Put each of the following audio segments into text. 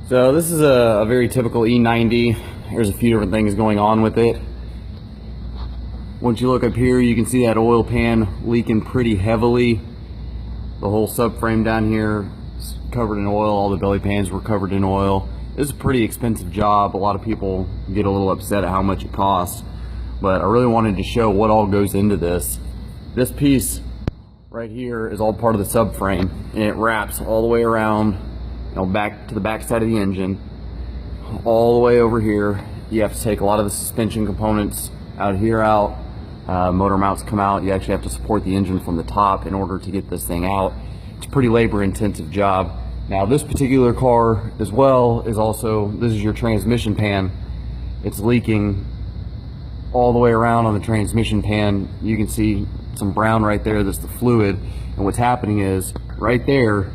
So this is a very typical E90. There's a few different things going on with it. Once you look up here, you can see that oil pan leaking pretty heavily. The whole subframe down here is covered in oil. All the belly pans were covered in oil. This is a pretty expensive job. A lot of people get a little upset at how much it costs, but I really wanted to show what all goes into this. This piece right here is all part of the subframe, and it wraps all the way around, back to the back side of the engine, all the way over here. You have to take a lot of the suspension components out here out. Motor mounts come out. You actually have to support the engine from the top in order to get this thing out. It's a pretty labor intensive job. Now this particular car as well is also, this is your transmission pan. It's leaking all the way around on the transmission pan. You can see some brown right there, that's the fluid. And what's happening is right there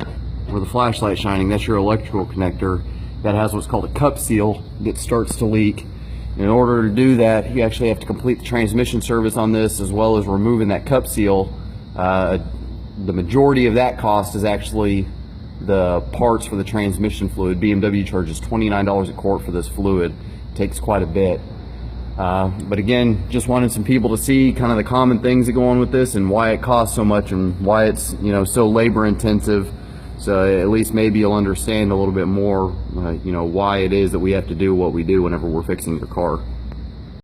where the flashlight's shining, that's your electrical connector that has what's called a cup seal that starts to leak. In order to do that, you actually have to complete the transmission service on this, as well as removing that cup seal. The majority of that cost is actually the parts for the transmission fluid. BMW charges $29 a quart for this fluid. It takes quite a bit. But again, just wanted some people to see kind of the common things that go on with this and why it costs so much and why it's so labor intensive. So at least maybe you'll understand a little bit more, why it is that we have to do what we do whenever we're fixing your car.